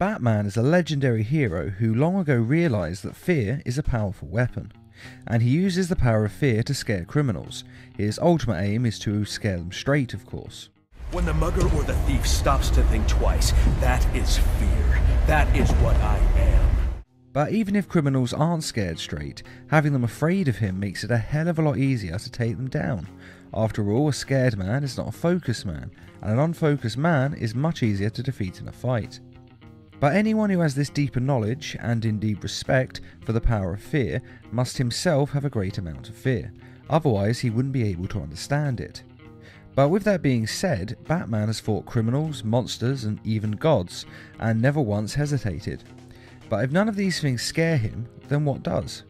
Batman is a legendary hero who long ago realised that fear is a powerful weapon, and he uses the power of fear to scare criminals. His ultimate aim is to scare them straight, of course. When the mugger or the thief stops to think twice, that is fear. That is what I am. But even if criminals aren't scared straight, having them afraid of him makes it a hell of a lot easier to take them down. After all, a scared man is not a focused man, and an unfocused man is much easier to defeat in a fight. But anyone who has this deeper knowledge, and indeed respect, for the power of fear, must himself have a great amount of fear, otherwise he wouldn't be able to understand it. But with that being said, Batman has fought criminals, monsters, and even gods, and never once hesitated. But if none of these things scare him, then what does?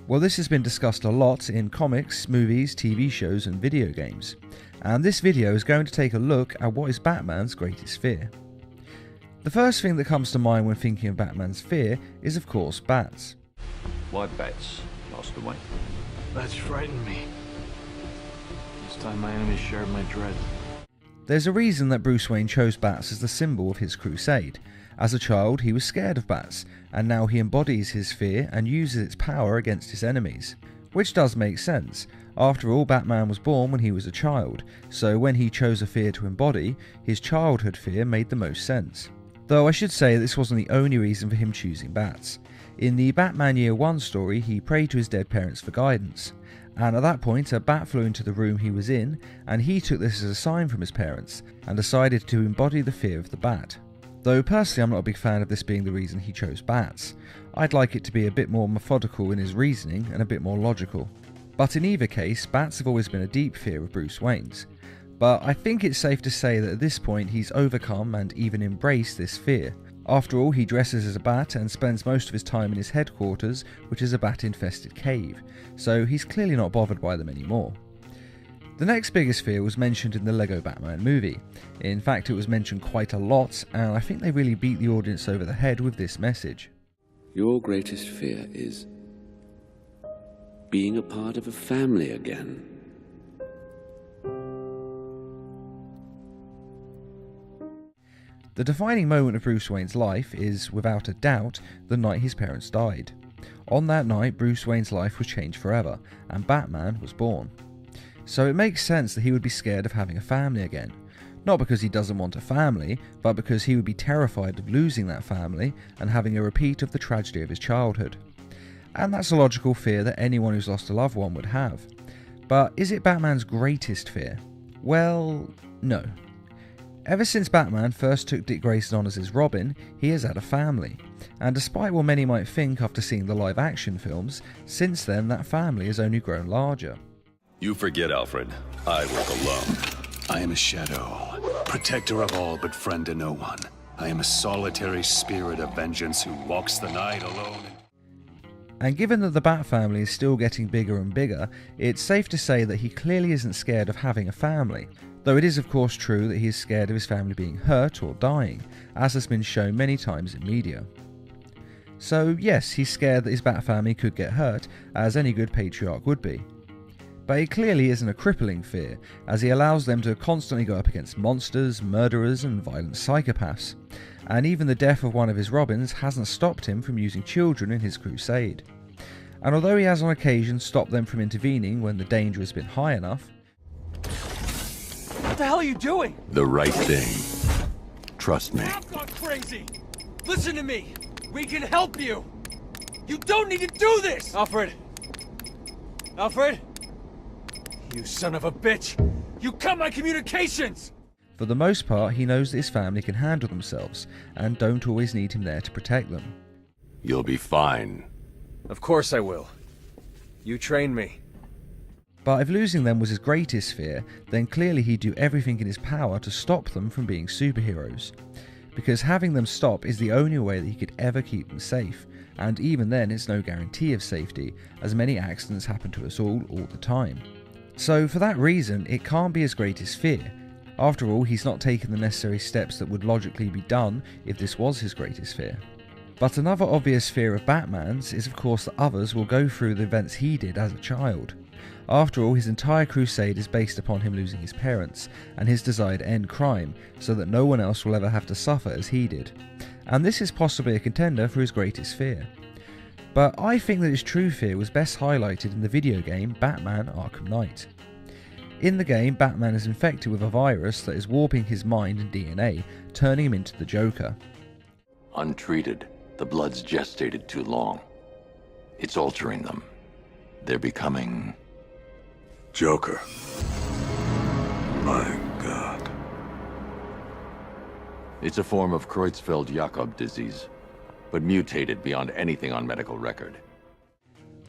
Well, this has been discussed a lot in comics, movies, TV shows, and video games, and this video is going to take a look at what is Batman's greatest fear. The first thing that comes to mind when thinking of Batman's fear is of course bats. Why bats, Master Wayne? Bats frighten me. This time my enemies shared my dread. There's a reason that Bruce Wayne chose bats as the symbol of his crusade. As a child he was scared of bats, and now he embodies his fear and uses its power against his enemies. Which does make sense. After all, Batman was born when he was a child, so when he chose a fear to embody, his childhood fear made the most sense. Though I should say this wasn't the only reason for him choosing bats. In the Batman Year One story, he prayed to his dead parents for guidance, and at that point a bat flew into the room he was in, and he took this as a sign from his parents, and decided to embody the fear of the bat. Though personally I'm not a big fan of this being the reason he chose bats. I'd like it to be a bit more methodical in his reasoning and a bit more logical. But in either case, bats have always been a deep fear of Bruce Wayne's. But I think it's safe to say that at this point he's overcome and even embraced this fear. After all, he dresses as a bat and spends most of his time in his headquarters, which is a bat-infested cave, so he's clearly not bothered by them anymore. The next biggest fear was mentioned in the Lego Batman movie. In fact, it was mentioned quite a lot, and I think they really beat the audience over the head with this message. Your greatest fear is being a part of a family again. The defining moment of Bruce Wayne's life is, without a doubt, the night his parents died. On that night, Bruce Wayne's life was changed forever, and Batman was born. So it makes sense that he would be scared of having a family again. Not because he doesn't want a family, but because he would be terrified of losing that family and having a repeat of the tragedy of his childhood. And that's a logical fear that anyone who's lost a loved one would have. But is it Batman's greatest fear? Well, no. Ever since Batman first took Dick Grayson on as his Robin, he has had a family. And despite what many might think after seeing the live action films, since then that family has only grown larger. You forget, Alfred. I work alone. I am a shadow, protector of all but friend to no one. I am a solitary spirit of vengeance who walks the night alone. And given that the Bat family is still getting bigger and bigger, it's safe to say that he clearly isn't scared of having a family. Though it is of course true that he is scared of his family being hurt or dying, as has been shown many times in media. So yes, he's scared that his Bat family could get hurt, as any good patriarch would be. But it clearly isn't a crippling fear, as he allows them to constantly go up against monsters, murderers and violent psychopaths. And even the death of one of his Robins hasn't stopped him from using children in his crusade. And although he has on occasion stopped them from intervening when the danger has been high enough... What the hell are you doing? The right thing. Trust me. I've gone crazy! Listen to me! We can help you! You don't need to do this! Alfred! Alfred! You son of a bitch! You cut my communications! For the most part, he knows that his family can handle themselves, and don't always need him there to protect them. You'll be fine. Of course I will. You trained me. But if losing them was his greatest fear, then clearly he'd do everything in his power to stop them from being superheroes. Because having them stop is the only way that he could ever keep them safe, and even then it's no guarantee of safety, as many accidents happen to us all the time. So for that reason, it can't be his greatest fear. After all, he's not taken the necessary steps that would logically be done if this was his greatest fear. But another obvious fear of Batman's is of course that others will go through the events he did as a child. After all, his entire crusade is based upon him losing his parents, and his desire to end crime, so that no one else will ever have to suffer as he did. and this is possibly a contender for his greatest fear. But I think that his true fear was best highlighted in the video game Batman Arkham Knight. In the game, Batman is infected with a virus that is warping his mind and DNA, turning him into the Joker. Untreated, the blood's gestated too long. It's altering them. They're becoming... Joker. My God. It's a form of Creutzfeldt-Jakob disease, but mutated beyond anything on medical record.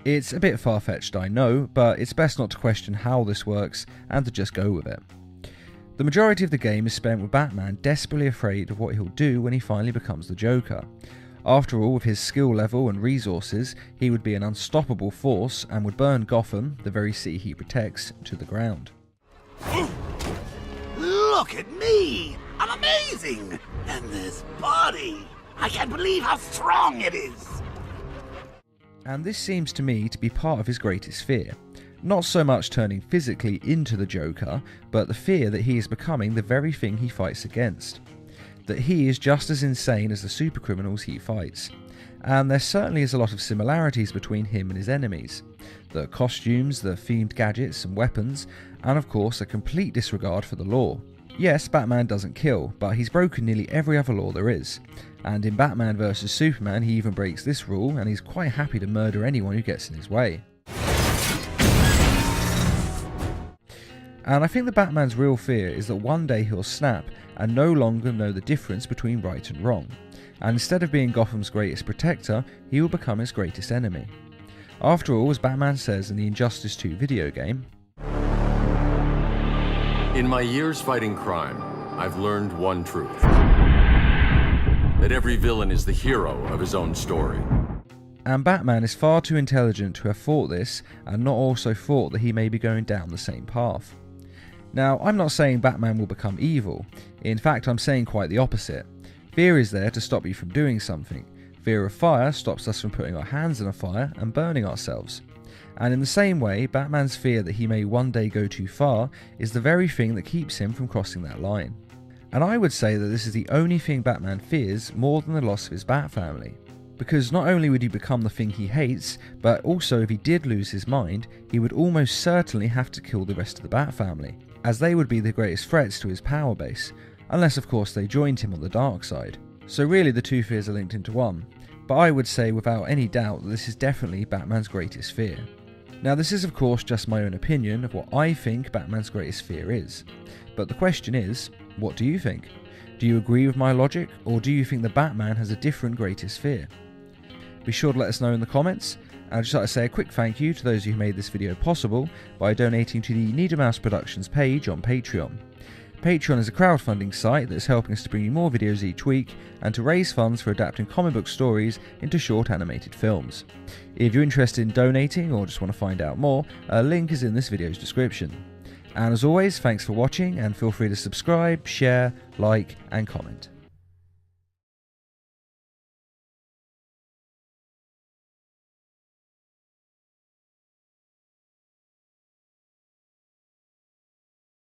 It's a bit far-fetched, I know, but it's best not to question how this works and to just go with it. The majority of the game is spent with Batman desperately afraid of what he'll do when he finally becomes the Joker. After all, with his skill level and resources, he would be an unstoppable force and would burn Gotham, the very city he protects, to the ground. Look at me! I'm amazing! And this body! I can't believe how strong it is! And this seems to me to be part of his greatest fear. Not so much turning physically into the Joker, but the fear that he is becoming the very thing he fights against. That he is just as insane as the supercriminals he fights. And there certainly is a lot of similarities between him and his enemies. The costumes, the themed gadgets and weapons, and of course a complete disregard for the law. Yes, Batman doesn't kill, but he's broken nearly every other law there is. And in Batman vs Superman he even breaks this rule, and he's quite happy to murder anyone who gets in his way. And I think that Batman's real fear is that one day he'll snap and no longer know the difference between right and wrong. And instead of being Gotham's greatest protector, he will become his greatest enemy. After all, as Batman says in the Injustice 2 video game, In my years fighting crime, I've learned one truth. That every villain is the hero of his own story. and Batman is far too intelligent to have thought this and not also thought that he may be going down the same path. Now, I'm not saying Batman will become evil. In fact, I'm saying quite the opposite. Fear is there to stop you from doing something. Fear of fire stops us from putting our hands in a fire and burning ourselves. And in the same way, Batman's fear that he may one day go too far is the very thing that keeps him from crossing that line. And I would say that this is the only thing Batman fears more than the loss of his Bat family. Because not only would he become the thing he hates, but also if he did lose his mind, he would almost certainly have to kill the rest of the Bat family, as they would be the greatest threats to his power base, unless of course they joined him on the dark side. So really the two fears are linked into one, but I would say without any doubt that this is definitely Batman's greatest fear. Now this is of course just my own opinion of what I think Batman's greatest fear is, but the question is, what do you think? Do you agree with my logic, or do you think that Batman has a different greatest fear? Be sure to let us know in the comments, and I'd just like to say a quick thank you to those who made this video possible by donating to the Needle Mouse Productions page on Patreon. Patreon is a crowdfunding site that is helping us to bring you more videos each week and to raise funds for adapting comic book stories into short animated films. If you're interested in donating or just want to find out more, a link is in this video's description. And as always, thanks for watching and feel free to subscribe, share, like and comment.